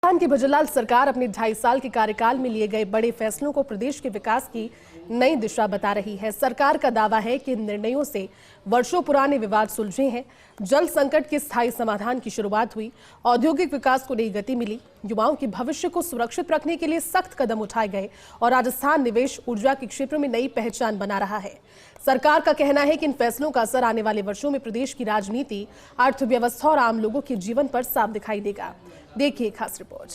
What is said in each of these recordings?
राजस्थान की भजनलाल सरकार अपने 2.5 साल के कार्यकाल में लिए गए बड़े फैसलों को प्रदेश के विकास की नई दिशा बता रही है। सरकार का दावा है कि इन निर्णयों से वर्षों पुराने विवाद सुलझे हैं, जल संकट के स्थायी समाधान की शुरुआत हुई, औद्योगिक विकास को नई गति मिली, युवाओं के भविष्य को सुरक्षित रखने के लिए सख्त कदम उठाए गए और राजस्थान निवेश ऊर्जा के क्षेत्र में नई पहचान बना रहा है। सरकार का कहना है कि इन फैसलों का असर आने वाले वर्षों में प्रदेश की राजनीति, अर्थव्यवस्था और आम लोगों के जीवन पर साफ दिखाई देगा। देखिए खास रिपोर्ट।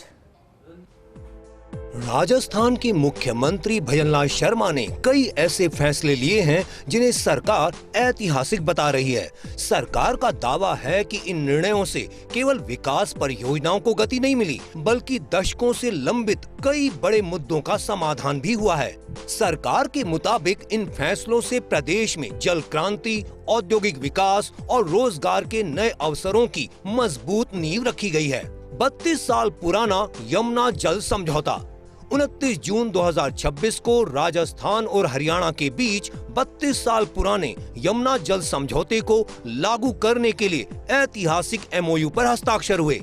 राजस्थान के मुख्यमंत्री भजनलाल शर्मा ने कई ऐसे फैसले लिए हैं जिन्हें सरकार ऐतिहासिक बता रही है। सरकार का दावा है कि इन निर्णयों से केवल विकास परियोजनाओं को गति नहीं मिली, बल्कि दशकों से लंबित कई बड़े मुद्दों का समाधान भी हुआ है। सरकार के मुताबिक इन फैसलों से प्रदेश में जल क्रांति, औद्योगिक विकास और रोजगार के नए अवसरों की मजबूत नींव रखी गई है। 32 साल पुराना यमुना जल समझौता 29 जून 2026 को राजस्थान और हरियाणा के बीच 32 साल पुराने यमुना जल समझौते को लागू करने के लिए ऐतिहासिक एमओयू पर हस्ताक्षर हुए।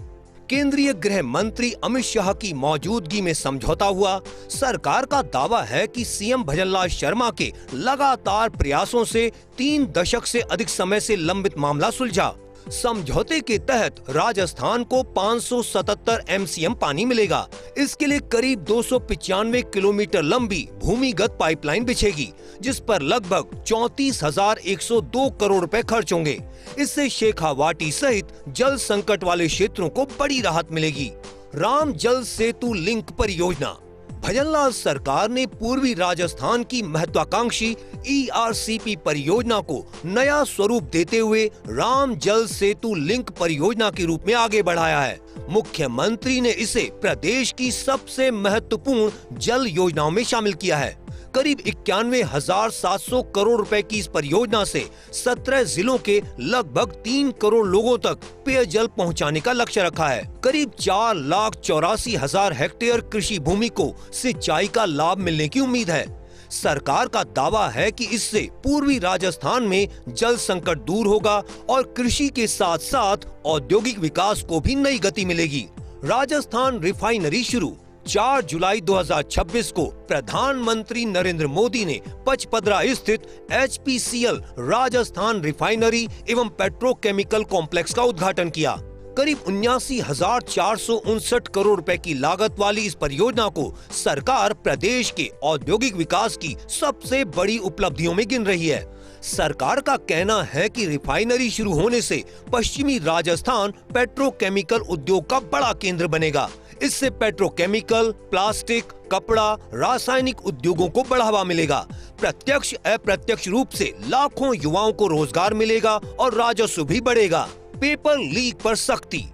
केंद्रीय गृह मंत्री अमित शाह की मौजूदगी में समझौता हुआ। सरकार का दावा है कि सीएम भजनलाल शर्मा के लगातार प्रयासों से 3 दशक से अधिक समय से लंबित मामला सुलझा। समझौते के तहत राजस्थान को 577 एमसीएम पानी मिलेगा। इसके लिए करीब 295 किलोमीटर लंबी भूमिगत पाइपलाइन बिछेगी, जिस पर लगभग 34,102 करोड़ रुपए खर्च होंगे। इससे शेखावाटी सहित जल संकट वाले क्षेत्रों को बड़ी राहत मिलेगी। राम जल सेतु लिंक परियोजना भजनलाल सरकार ने पूर्वी राजस्थान की महत्वाकांक्षी ERCP परियोजना को नया स्वरूप देते हुए राम जल सेतु लिंक परियोजना के रूप में आगे बढ़ाया है। मुख्यमंत्री ने इसे प्रदेश की सबसे महत्वपूर्ण जल योजनाओं में शामिल किया है। करीब 91,700 करोड़ रुपए की इस परियोजना से 17 जिलों के लगभग 3 करोड़ लोगों तक पेयजल पहुंचाने का लक्ष्य रखा है। करीब 4,84,000 हेक्टेयर कृषि भूमि को सिंचाई का लाभ मिलने की उम्मीद है। सरकार का दावा है कि इससे पूर्वी राजस्थान में जल संकट दूर होगा और कृषि के साथ साथ औद्योगिक विकास को भी नई गति मिलेगी। राजस्थान रिफाइनरी शुरू 4 जुलाई 2026 को प्रधानमंत्री नरेंद्र मोदी ने पचपदरा स्थित HPCL राजस्थान रिफाइनरी एवं पेट्रोकेमिकल कॉम्प्लेक्स का उद्घाटन किया। करीब 79,459 करोड़ रुपए की लागत वाली इस परियोजना को सरकार प्रदेश के औद्योगिक विकास की सबसे बड़ी उपलब्धियों में गिन रही है। सरकार का कहना है कि रिफाइनरी शुरू होने से पश्चिमी राजस्थान पेट्रोकेमिकल उद्योग का बड़ा केंद्र बनेगा। इससे पेट्रोकेमिकल, प्लास्टिक, कपड़ा, रासायनिक उद्योगों को बढ़ावा मिलेगा। प्रत्यक्ष अप्रत्यक्ष रूप से लाखों युवाओं को रोजगार मिलेगा और राजस्व भी बढ़ेगा। पेपर लीक पर सख्ती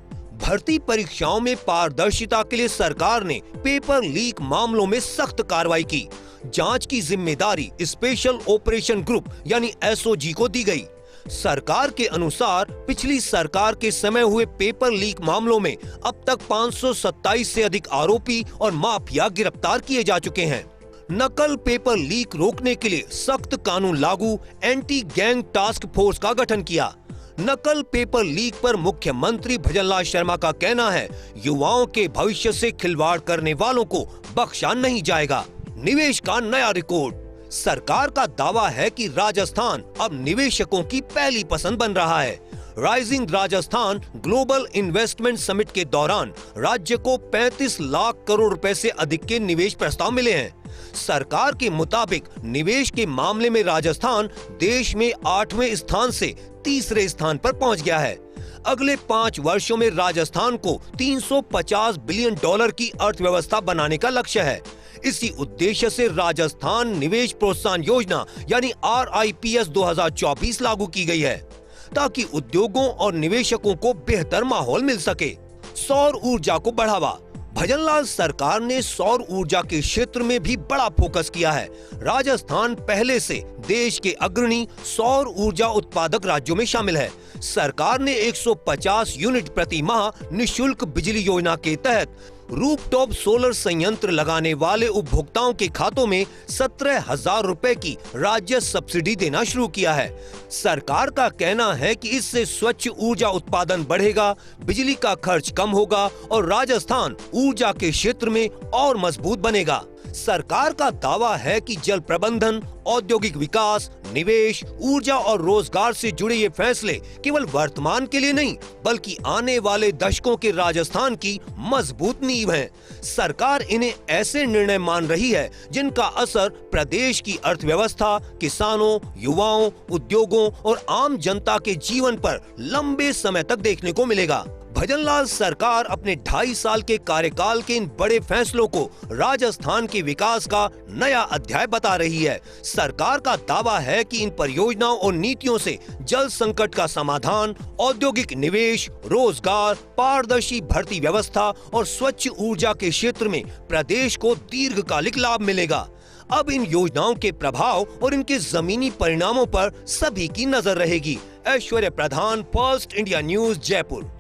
भर्ती परीक्षाओं में पारदर्शिता के लिए सरकार ने पेपर लीक मामलों में सख्त कार्रवाई की। जांच की जिम्मेदारी स्पेशल ऑपरेशन ग्रुप यानी SOG को दी गई। सरकार के अनुसार पिछली सरकार के समय हुए पेपर लीक मामलों में अब तक 527 से अधिक आरोपी और माफिया गिरफ्तार किए जा चुके हैं। नकल पेपर लीक रोकने के लिए सख्त कानून लागू, एंटी गैंग टास्क फोर्स का गठन किया। नकल पेपर लीक पर मुख्यमंत्री भजनलाल शर्मा का कहना है, युवाओं के भविष्य से खिलवाड़ करने वालों को बख्शा नहीं जाएगा। निवेश का नया रिकॉर्ड सरकार का दावा है कि राजस्थान अब निवेशकों की पहली पसंद बन रहा है। Rising Rajasthan global investment summit के दौरान राज्य को 35 लाख करोड़ रुपए से अधिक के निवेश प्रस्ताव मिले हैं। सरकार के मुताबिक निवेश के मामले में राजस्थान देश में 8वें स्थान से 3रे स्थान पर पहुंच गया है। अगले 5 वर्षों में राजस्थान को $350 बिलियन की अर्थव्यवस्था बनाने का लक्ष्य है। इसी उद्देश्य से राजस्थान निवेश प्रोत्साहन योजना यानी RIPS 2024 लागू की गई है, ताकि उद्योगों और निवेशकों को बेहतर माहौल मिल सके। सौर ऊर्जा को बढ़ावा भजनलाल सरकार ने सौर ऊर्जा के क्षेत्र में भी बड़ा फोकस किया है। राजस्थान पहले से देश के अग्रणी सौर ऊर्जा उत्पादक राज्यों में शामिल है। सरकार ने 150 यूनिट प्रति माह निशुल्क बिजली योजना के तहत रूफटॉप सोलर संयंत्र लगाने वाले उपभोक्ताओं के खातों में 17,000 रुपए की राज्य सब्सिडी देना शुरू किया है। सरकार का कहना है कि इससे स्वच्छ ऊर्जा उत्पादन बढ़ेगा, बिजली का खर्च कम होगा और राजस्थान ऊर्जा के क्षेत्र में और मजबूत बनेगा। सरकार का दावा है कि जल प्रबंधन, औद्योगिक विकास, निवेश, ऊर्जा और रोजगार से जुड़े ये फैसले केवल वर्तमान के लिए नहीं बल्कि आने वाले दशकों के राजस्थान की मजबूत नींव है। सरकार इन्हें ऐसे निर्णय मान रही है जिनका असर प्रदेश की अर्थव्यवस्था, किसानों, युवाओं, उद्योगों और आम जनता के जीवन पर लंबे समय तक देखने को मिलेगा। भजनलाल सरकार अपने 2.5 साल के कार्यकाल के इन बड़े फैसलों को राजस्थान के विकास का नया अध्याय बता रही है। सरकार का दावा है कि इन परियोजनाओं और नीतियों से जल संकट का समाधान, औद्योगिक निवेश, रोजगार, पारदर्शी भर्ती व्यवस्था और स्वच्छ ऊर्जा के क्षेत्र में प्रदेश को दीर्घकालिक लाभ मिलेगा। अब इन योजनाओं के प्रभाव और इनके जमीनी परिणामों पर सभी की नजर रहेगी। ऐश्वर्य प्रधान, फर्स्ट इंडिया न्यूज, जयपुर।